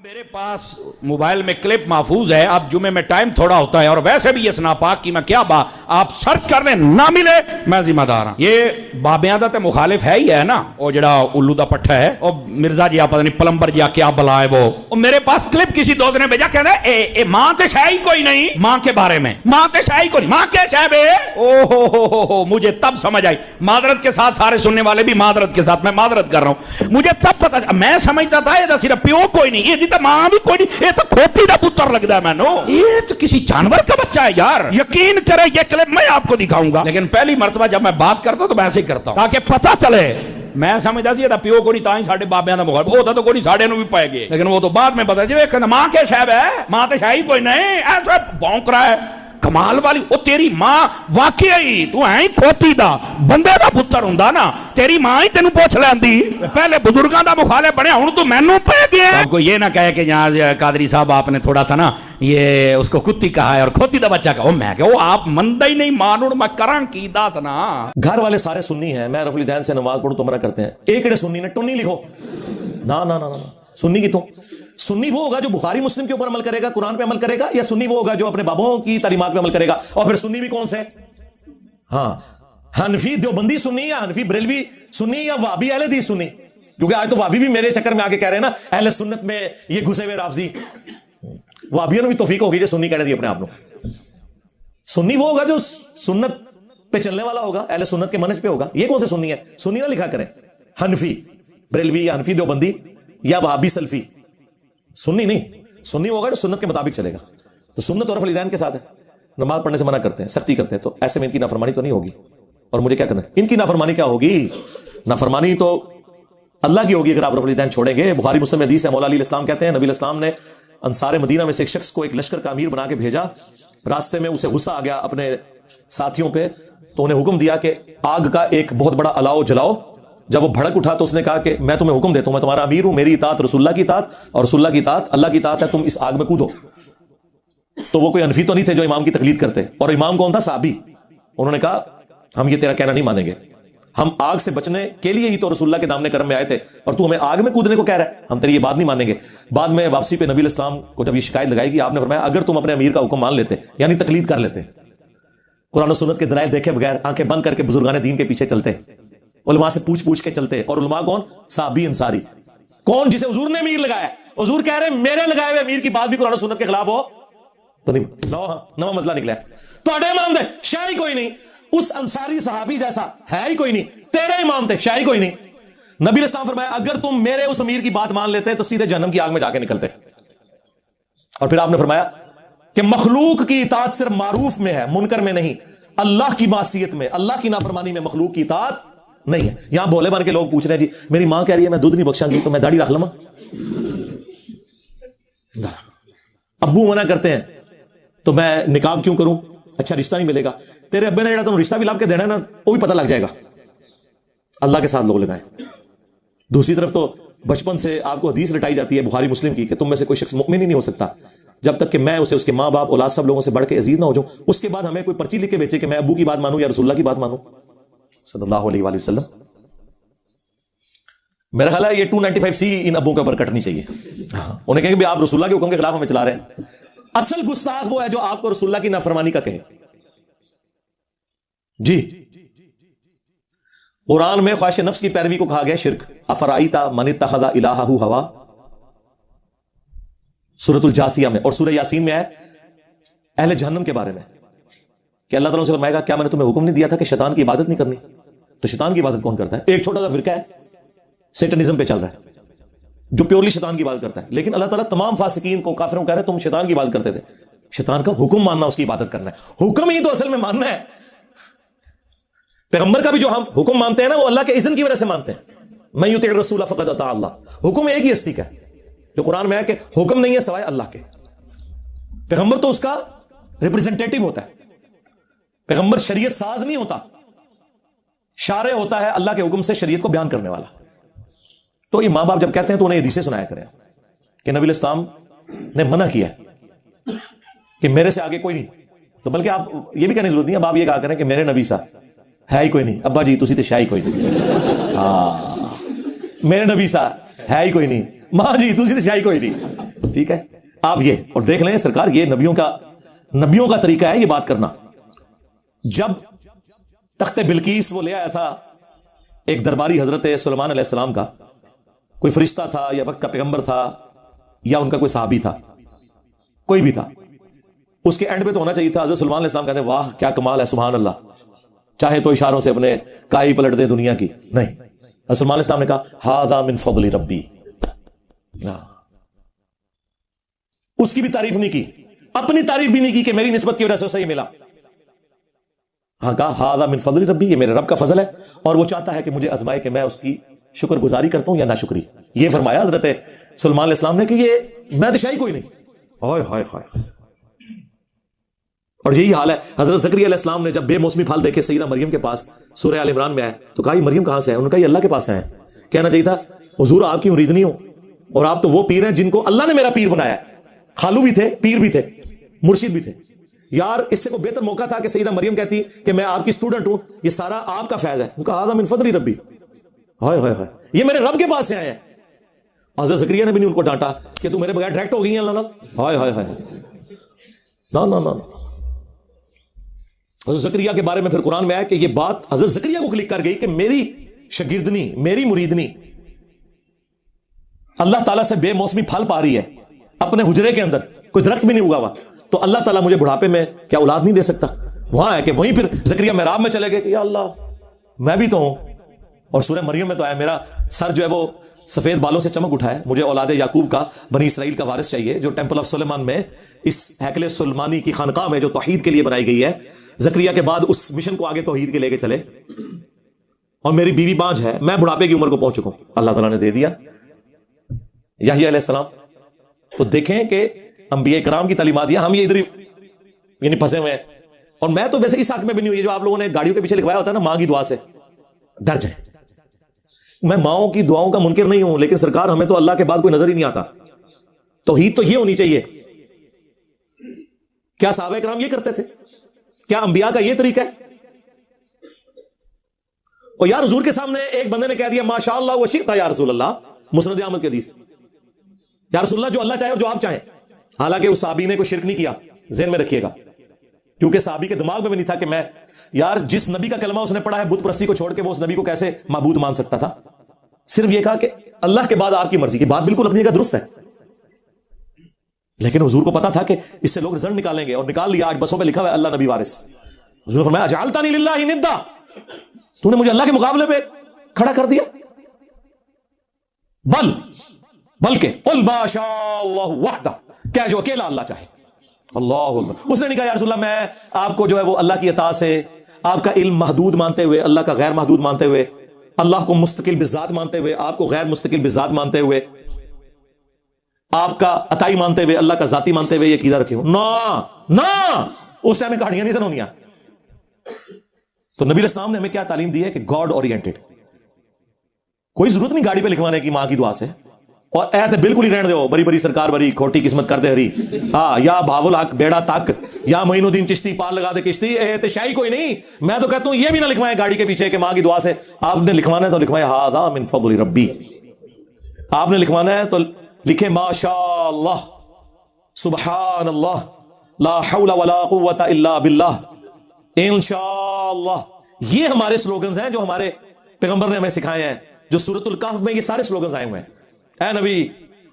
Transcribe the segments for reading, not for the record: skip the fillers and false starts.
میرے پاس موبائل میں کلپ محفوظ ہے. اب جمعے میں ٹائم تھوڑا ہوتا ہے اور ویسے بھی یہ ناپاک کی میں کیا آپ سرچ کر لیں نہ ملے میں ذمہ دار ہوں. یہ بابیاں دا تے مخالف ہے ہی ہے نا, وہ جڑا الو دا پٹھا ہے اور مرزا جی آپ پتہ نہیں پلمبر جی کیا بلا ہے وہ میرے پاس کلپ کسی دوست نے بھیجا کہتا ہے اے ماں تے شے ہی کوئی نہیں, ماں کے بارے میں ماں تے شے ہی کوئی نہیں, ماں کے شے بے او ہو مجھے تب سمجھ آئی. معذرت کے ساتھ سارے سننے والے بھی معذرت کے ساتھ میں معذرت کر رہا ہوں. مجھے تب پتہ میں سمجھتا تھا یہ صرف پیو کوئی نہیں, یہ تو ماں بھی کوئی نہیں, یہ تو کھوتی دا پتر لگتا ہے میں نو, یہ تو کسی جانور کا بچہ ہے یار. یقین کرے یہ کلپ میں آپ کو دکھاؤں گا, لیکن پہلی مرتبہ جب میں بات کرتا ہوں تو میں ایسے ہی کرتا ہوں تاکہ پتہ چلے. میں سمجھتا سی یہ پیو کو نہیں تاں ہی ساڈے بابیاں دا مخالف ہوتا تو کوئی ساڈے نو بھی پائے گے, لیکن وہ تو بعد میں پتہ جی کہ ماں کے شے ہے, ماں تے شے ہی کوئی نہیں, ایسا بھونک رہا ہے. کمال والی او تیری ماں واقعی تو ہے ہی کھوتی دا بندے دا پتر ہوندا نا, تیری ماں ہی تینوں پوچھ لیندی. پہلے بزرگاں دا مخالف بنے ہن تو مینوں پے گیا. آپ کو یہ نہ کہے کہ یہاں قادری صاحب آپ نے تھوڑا سا نا یہ اس کو کتی کہا ہے اور کھوتی دا بچہ کہا. میں کہ وہ آپ مندہ ہی نہیں مانوڑ میں کراں کی دا سنا. گھر والے سارے سنی ہیں, میں رفع الدین سے نماز پڑھوں تو مرا کرتے ہیں. ایک نے سنی نے ٹنی لکھو نا نا نا نا سنی کی تو سنی وہ ہوگا جو بخاری مسلم کے اوپر عمل کرے گا, قرآن پہ عمل کرے گا, یا سنی وہ ہوگا جو اپنے بابوں کی تعلیمات پہ عمل کرے گا. اور پھر سنی بھی کون سے, ہاں حنفی دیوبندی سنی یا حنفی بریلوی سنی یا وہابی اہل حدیث سنی, کیونکہ آج تو وہابی بھی میرے چکر میں آ کے کہہ رہے ہیں نا اہل سنت میں یہ گھسے ہوئے رافضی. وہابیوں نے بھی توفیق ہوگی جو سنی کہہ رہے تھی اپنے آپ کو. سنی وہ ہوگا جو سنت پہ چلنے والا ہوگا, اہل سنت کے منہج پہ ہوگا. یہ کون سے سنی ہے, سنی نہ لکھا کریں حنفی بریلوی یا حنفی دیوبندی یا وہابی سلفی, سنی نہیں. سنی ہوگا جو سنت کے مطابق چلے گا. تو سنت اور رفع الدین کے ساتھ ہے, نماز پڑھنے سے منع کرتے ہیں, سختی کرتے ہیں, تو ایسے میں ان کی نافرمانی تو نہیں ہوگی. اور مجھے کیا کرنا ہے, ان کی نافرمانی کیا ہوگی, نافرمانی تو اللہ کی ہوگی اگر آپ رفع الدین چھوڑیں گے. بخاری مسلم میں حدیث ہے, مولا علی الاسلام کہتے ہیں نبی الاسلام نے انصار مدینہ میں سے ایک شخص کو ایک لشکر کا امیر بنا کے بھیجا. راستے میں اسے غصہ آ گیا اپنے ساتھیوں پہ, تو انہیں حکم دیا کہ آگ کا ایک بہت بڑا الاؤ جلاؤ. جب وہ بھڑک اٹھا تو اس نے کہا کہ میں تمہیں حکم دیتا ہوں, میں تمہارا امیر ہوں, میری اطاعت رسول اللہ کی اطاعت اور رسول اللہ کی اطاعت اللہ کی اطاعت ہے, تم اس آگ میں کودو. تو وہ کوئی حنفی تو نہیں تھے جو امام کی تقلید کرتے, اور امام کون تھا, صحابی. انہوں نے کہا ہم یہ تیرا کہنا نہیں مانیں گے, ہم آگ سے بچنے کے لیے ہی تو رسول اللہ کے دامن کرم میں آئے تھے, اور تو ہمیں آگ میں کودنے کو کہہ رہا ہے, ہم تیری یہ بات نہیں مانیں گے. بعد میں واپسی پہ نبی الاسلام کو جب یہ شکایت لگائی کہ آپ نے فرمایا اگر تم اپنے امیر کا حکم مان لیتے, یعنی تقلید کر لیتے, قرآن و سنت کے دلائل دیکھے بغیر آنکھیں بند کر کے بزرگان دین کے پیچھے چلتے, علماء سے پوچھ کے چلتے. اور علماء کون, صحابی انصاری. کون, جسے حضور نے امیر لگایا, حضور کہہ رہے میرے لگائے ہوئے امیر کی بات بھی قرآن و سنت کے خلاف ہو تو نہیں. نواں مسئلہ نکلا ہے تو اڈے امام دے شاعری کوئی نہیں, اس انصاری صحابی جیسا ہے ہی کوئی نہیں, تیرے امام تھے شاعری کوئی نہیں. نبی الاسلام فرمایا اگر تم میرے اس امیر کی بات مان لیتے تو سیدھے جہنم کی آگ میں جا کے نکلتے. اور پھر آپ نے فرمایا کہ مخلوق کی اطاعت صرف معروف میں ہے, منکر میں نہیں. اللہ کی معصیت میں, اللہ کی نافرمانی میں مخلوق کی اطاعت نہیں ہے. یہاں بولے بن کے لوگ پوچھ رہے ہیں جی میری ماں کہہ رہی ہے میں دودھ نہیں بخشاں گی تو میں داڑھی رکھ لوں, ابو منع کرتے ہیں تو میں نکاب کیوں کروں, اچھا رشتہ نہیں ملے گا. تیرے ابے نے جڑا تم رشتہ بھی لاب کے دینا ہے نا وہ بھی پتہ لگ جائے گا. اللہ کے ساتھ لوگ لگائیں. دوسری طرف تو بچپن سے آپ کو حدیث رٹائی جاتی ہے بخاری مسلم کی کہ تم میں سے کوئی شخص مؤمن ہی نہیں ہو سکتا جب تک کہ میں اسے اس کے ماں باپ اولاد سب لوگوں سے بڑھ کے عزیز نہ ہو جاؤں. اس کے بعد ہمیں کوئی پرچی لکھ کے بیچے کہ میں ابو کی بات مانوں یا رسول اللہ کی بات مانوں صلی اللہ علیہ وآلہ وسلم. میرا خیال ہے یہ 295C ان ابوں کے اوپر کٹنی چاہیے. انہیں کہیں کہ آپ رسول اللہ کے حکم کے خلاف ہمیں چلا رہے ہیں. اصل گستاخ وہ ہے جو آپ کو رسول اللہ کی نافرمانی کا کہے. جی قرآن میں خواہش نفس کی پیروی کو کہا گیا شرک. افرائیت من اتخذ الہہ ہوا, سورۃ الجاثیہ میں. اور سورہ یاسین میں ہے اہل جہنم کے بارے میں کہ اللہ تعالیٰ سے فرمائے گا کیا میں نے تمہیں حکم نہیں دیا تھا کہ شیطان کی عبادت نہیں کرنی. تو شیطان کی عبادت کون کرتا ہے, ایک چھوٹا سا فرقہ ہے سیٹنزم پہ چل رہا ہے جو پیورلی شیطان کی عبادت کرتا ہے. لیکن اللہ تعالیٰ تمام فاسقین کو کافروں کو کہہ رہے ہیں تم شیطان کی عبادت کرتے تھے. شیطان کا حکم ماننا, اس کی عبادت کرنا ہے. حکم ہی تو اصل میں ماننا ہے. پیغمبر کا بھی جو ہم حکم مانتے ہیں نا وہ اللہ کے اذن کی وجہ سے مانتے ہیں. من یطع الرسول فقد اطاع اللہ. حکم ایک ہی ہستی کا ہے جو قرآن میں ہے کہ حکم نہیں ہے سوائے اللہ کے. پیغمبر تو اس کا ریپرزنٹیٹو ہوتا ہے. پیغمبر شریعت ساز نہیں ہوتا, شارع ہوتا ہے اللہ کے حکم سے شریعت کو بیان کرنے والا. تو یہ ماں باپ جب کہتے ہیں تو انہیں حدیثیں سنایا کریں کہ نبی الاسلام نے منع کیا ہے کہ میرے سے آگے کوئی نہیں. تو بلکہ آپ یہ بھی کہنے کی ضرورت نہیں, اب آپ یہ کہا کریں کہ میرے نبی سا ہے ہی کوئی نہیں. ابا جی تسی تے شاہی کوئی نہیں, میرے نبی سا ہے ہی کوئی نہیں. ماں جی تسی تے شاہی کوئی نہیں. ٹھیک ہے. آپ یہ اور دیکھ لیں سرکار, یہ نبیوں کا طریقہ ہے یہ بات کرنا. جب تخت بلقیس وہ لے آیا تھا ایک درباری حضرت سلیمان علیہ السلام کا, کوئی فرشتہ تھا یا وقت کا پیغمبر تھا یا ان کا کوئی صحابی تھا, کوئی بھی تھا, اس کے اینڈ پہ تو ہونا چاہیے تھا حضرت سلیمان علیہ السلام کہتے ہیں واہ کیا کمال ہے سبحان اللہ, چاہے تو اشاروں سے اپنے کائی پلٹ دیں دنیا کی. نہیں, حضرت سلیمان علیہ السلام نے کہا ھذا من فضل ربی. اس کی بھی تعریف نہیں کی, اپنی تعریف بھی نہیں کی کہ میری نسبت کی وجہ سے اسے یہ ملا. ہاں کہا ھذا من فضل ربی, یہ میرے رب کا فضل ہے اور وہ چاہتا ہے کہ مجھے آزمائے کہ میں اس کی شکر گزاری کرتا ہوں یا ناشکری. یہ فرمایا حضرت سلیمان علیہ السلام نے کہ یہ میں تو شاہی کوئی نہیں. ہائے ہائے ہائے. اور یہی حال ہے حضرت زکریا علیہ السلام نے جب بے موسمی پھل دیکھے سیدہ مریم کے پاس, سورہ آل عمران میں آئے تو کہا یہ مریم کہاں سے ہے؟ انہوں نے کہا یہ اللہ کے پاس ہے. کہنا چاہیے تھا حضور آپ کی مرید نہیں ہو اور آپ تو وہ پیر ہیں جن کو اللہ نے میرا پیر بنایا ہے. خالو بھی تھے, پیر بھی تھے, مرشد بھی تھے. یار اس سے کوئی بہتر موقع تھا کہ سیدہ مریم کہتی کہ میں آپ کی اسٹوڈنٹ ہوں, یہ سارا آپ کا فیض ہے. ان کا ھذا من فضل ربی, ہائے ہائے ہائے, یہ میرے رب کے پاس سے آئے ہیں. حضرت زکریا نے بھی نہیں ان کو ڈانٹا کہ تم میرے بغیر ڈائریکٹ ہو گئی ہیں اللہ نال. ہائے ہائے ہائے, نا نا نا. حضرت زکریا کے بارے میں پھر قرآن میں آیا کہ یہ بات حضرت زکریا کو کلک کر گئی کہ میری شاگردنی, میری مریدنی اللہ تعالیٰ سے بے موسمی پھل پا رہی ہے اپنے حجرے کے اندر, کوئی درخت بھی نہیں اگا ہوا, تو اللہ تعالیٰ مجھے بڑھاپے میں کیا اولاد نہیں دے سکتا؟ وہاں ہے کہ وہیں پھر زکریا محراب میں چلے گئے کہ یا اللہ میں بھی تو ہوں. اور سورہ مریم میں تو آیا میرا سر جو ہے وہ سفید بالوں سے چمک اٹھا ہے, مجھے اولاد یعقوب کا, بنی اسرائیل کا وارث چاہیے جو ٹیمپل آف سلیمان میں اس ہیکل سلیمانی کی خانقاہ میں جو توحید کے لیے بنائی گئی ہے. زکریا کے بعد اس مشن کو آگے توحید کے لے کے چلے. اور میری بیوی بانجھ ہے, میں بڑھاپے کی عمر کو پہنچ چکا ہوں, اللہ تعالیٰ نے دے دیا. یحییٰ علیہ السلام, تو دیکھیں کہ انبیاء کرام کی تعلیمات, ہم یہ ادھر یعنی پھنسے ہوئے ہیں. اور میں تو ویسے اس حق میں بھی نہیں ہوں, یہ جو آپ لوگوں نے گاڑیوں کے پیچھے لکھوایا ہوتا ہے نا ماں کی دعا سے ڈر جائیں, میں ماؤں کی دعاؤں کا منکر نہیں ہوں, لیکن سرکار ہمیں تو اللہ کے بعد کوئی نظر ہی نہیں آتا. توحید تو یہ ہونی چاہیے. کیا صحابہ کرام یہ کرتے تھے؟ کیا انبیاء کا یہ طریقہ ہے؟ اور یا حضور کے سامنے ایک بندے نے کہہ دیا ماشاء اللہ و شئت یا رسول اللہ, مسند احمد کی حدیث, یا رسول اللہ جو اللہ چاہے اور جو آپ چاہیں. حالانکہ اس صحابی نے کوئی شرک نہیں کیا, ذہن میں رکھیے گا, کیونکہ صحابی کے دماغ میں بھی نہیں تھا کہ میں یار جس نبی کا کلمہ اس نے پڑھا ہے بت پرستی کو چھوڑ کے وہ اس نبی کو کیسے معبود مان سکتا تھا. صرف یہ کہا کہ اللہ کے بعد آپ کی مرضی کی. بات بالکل اپنی جگہ درست ہے, لیکن حضور کو پتا تھا کہ اس سے لوگ رزلٹ نکالیں گے, اور نکال لیا. آج بسوں پہ لکھا ہوا ہے اللہ نبی وارث. حضور نے فرمایا اجعلتنی للہ ندا, تو نے مجھے اللہ کے مقابلے پہ کھڑا کر دیا. بلکہ قل ما شاء اللہ وحدہ, کیا جو اکیلا اللہ چاہے. اللہ اکبر. اس نے نہیں کہا یا رسول اللہ میں آپ کو جو ہے وہ اللہ کی عطا سے آپ کا علم محدود مانتے ہوئے, اللہ کا غیر محدود مانتے ہوئے, اللہ کو مستقل بذات مانتے ہوئے, آپ کو غیر مستقل بذات مانتے ہوئے, آپ کا عطائی مانتے ہوئے, اللہ کا ذاتی مانتے ہوئے یہ عقیدہ رکھے ہوں. نا اس ٹائم میں کہانیاں نہیں سنونیاں. تو نبی علیہ السلام نے ہمیں کیا تعلیم دی ہے کہ گاڈ اورینٹڈ. کوئی ضرورت نہیں گاڑی پہ لکھوانے کی ماں کی دعا سے, اور ایت بالکل ہی رہنے دو, بری بری سرکار بری, کھوٹی قسمت کر دے ہری, ہاں یا بھاول حق بیڑا تک, یا معین الدین چشتی پار لگا دے کشتی. اے شاہی کوئی نہیں. میں تو کہتا ہوں یہ بھی نہ لکھوائیں گاڑی کے پیچھے کہ ماں کی دعا سے. آپ نے لکھوانا ہے تو لکھوائیں ھذا من فضل ربی. آپ نے لکھوانا ہے تو لکھے ما شاء اللہ سبحان اللہ لا حول ولا قوت الا باللہ انشاءاللہ. یہ ہمارے سلوگنز ہیں جو ہمارے پیغمبر نے ہمیں سکھائے ہیں, جو سورۃ الکہف میں یہ سارے سلوگنز آئے ہوئے ہیں. اے نبی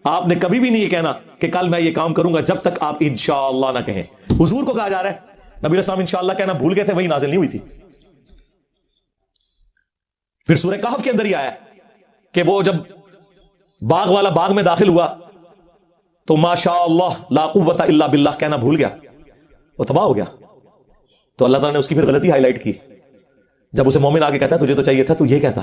آپ نے کبھی بھی نہیں یہ کہنا کہ کل میں یہ کام کروں گا جب تک آپ انشاءاللہ نہ کہیں. حضور کو کہا جا رہا ہے, نبی علیہ السلام انشاءاللہ کہنا بھول گئے تھے, وہی نازل نہیں ہوئی تھی. پھر سورہ کہف کے اندر ہی آیا کہ وہ جب باغ والا باغ میں داخل ہوا تو ما شاء اللہ لا قوت الا باللہ کہنا بھول گیا, وہ تباہ ہو گیا. تو اللہ تعالیٰ نے اس کی پھر غلطی ہائی لائٹ کی. جب اسے مومن آگے کہتا ہے تجھے تو چاہیے تھا تو یہ کہتا.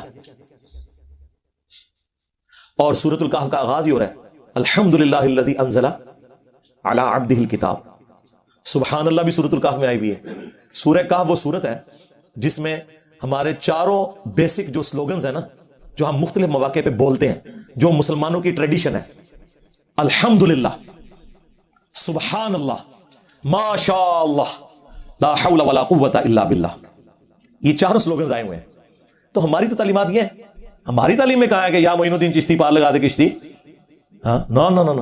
اور سورۃ الکہف کا آغاز ہی ہو رہا ہے الحمدللہ الذی انزل علی عبدہ الکتاب. سبحان اللہ بھی سورۃ الکہف میں آئی ہوئی ہے. سورہ کہف وہ سورت ہے جس میں ہمارے چاروں بیسک جو سلوگنز ہیں نا, جو ہم مختلف مواقع پہ بولتے ہیں, جو مسلمانوں کی ٹریڈیشن ہے, الحمدللہ, سبحان اللہ, ما شاء اللہ, لا حول ولا قوت الا باللہ, یہ چاروں سلوگنز آئے ہوئے ہیں. تو ہماری تو تعلیمات یہ ہیں. ہماری تعلیم میں کہا ہے کہ یا معین الدین چشتی پار لگا دے کشتی, ہاں نا نا نا نا.